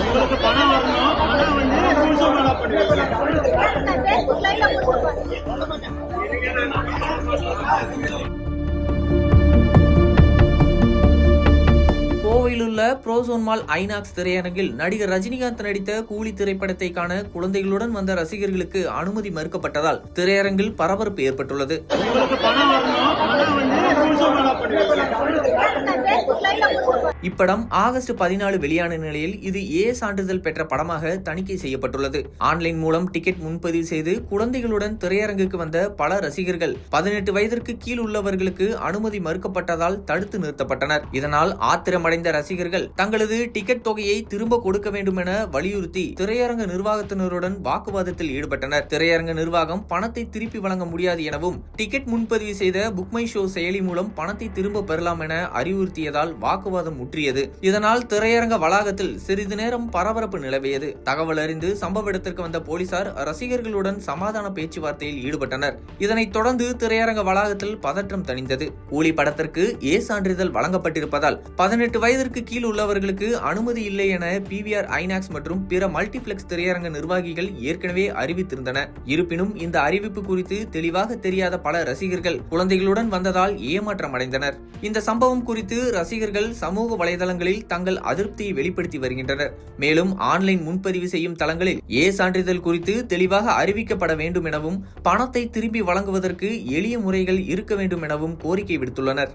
உங்களுக்கு பணம் வரணும். ஆனா ரூல்ஸும் ஃபாலோ பண்ணுவீங்க. கோவையில் உள்ள புரோசோன் மால் ஐநாக்ஸ் திரையரங்கில் நடிகர் ரஜினிகாந்த் நடித்த கூலி திரைப்படத்தை காண குழந்தைகளுடன் வந்த ரசிகர்களுக்கு அனுமதி மறுக்கப்பட்டதால் திரையரங்கில் பரபரப்பு ஏற்பட்டுள்ளது. உங்களுக்கு பணம் வரணும். ஆனா ரூல்ஸும் ஃபாலோ பண்ணுவீங்க. இப்படம் ஆகஸ்ட் 14 வெளியான நிலையில் இது ஏ சான்றிதழ் பெற்ற படமாக தணிக்கை செய்யப்பட்டுள்ளது. ஆன்லைன் மூலம் டிக்கெட் முன்பதிவு செய்து குழந்தைகளுடன் திரையரங்குக்கு வந்த பல ரசிகர்கள் 18 வயதிற்கு கீழ் உள்ளவர்களுக்கு அனுமதி மறுக்கப்பட்டதால் தடுத்து நிறுத்தப்பட்டனர். இதனால் ஆத்திரமடைந்த ரசிகர்கள் தங்களது டிக்கெட் தொகையை திரும்ப கொடுக்க வேண்டும் என வலியுறுத்தி திரையரங்க நிர்வாகத்தினருடன் வாக்குவாதத்தில் ஈடுபட்டனர். திரையரங்க நிர்வாகம் பணத்தை திருப்பி வழங்க முடியாது எனவும் டிக்கெட் முன்பதிவு செய்த புக்மை ஷோ செயலி மூலம் பணத்தை திரும்ப பெறலாம் என அறிவுறுத்தியதால் வாக்குவாதம் முற்றியது. இதனால் திரையரங்க வளாகத்தில் சிறிது நேரம் பரபரப்பு நிலவியது. தகவல் அறிந்து சம்பவ இடத்திற்கு வந்த போலீசார் ரசிகர்களுடன் சமாதான பேச்சுவார்த்தையில் ஈடுபட்டனர். இதனைத் தொடர்ந்து திரையரங்க வளாகத்தில் பதற்றம் தணிந்தது. கூலி படத்திற்கு ஏ சான்றிதழ் வழங்கப்பட்டிருப்பதால் 18 வயதிற்கு கீழ் உள்ளவர்களுக்கு அனுமதி இல்லை என PVR ஐநாக்ஸ் மற்றும் பிற மல்டிபிளெக்ஸ் திரையரங்க நிர்வாகிகள் ஏற்கனவே அறிவித்திருந்தனர். இருப்பினும் இந்த அறிவிப்பு குறித்து தெளிவாக தெரியாத பல ரசிகர்கள் குழந்தைகளுடன் வந்ததால் ஏமாற்றம் அடைந்தனர். இந்த சம்பவம் குறித்து ரசிகர்கள் சமூக வலைதளங்களில் தங்கள் அதிருப்தியை வெளிப்படுத்தி வருகின்றனர். மேலும் ஆன்லைன் முன்பதிவு செய்யும் தளங்களில் ஏ சான்றிதழ் குறித்து தெளிவாக அறிவிக்கப்பட வேண்டும் எனவும் பணத்தை திருப்பி வழங்குவதற்கு எளிய முறைகள் இருக்க வேண்டும் எனவும் கோரிக்கை விடுத்துள்ளனர்.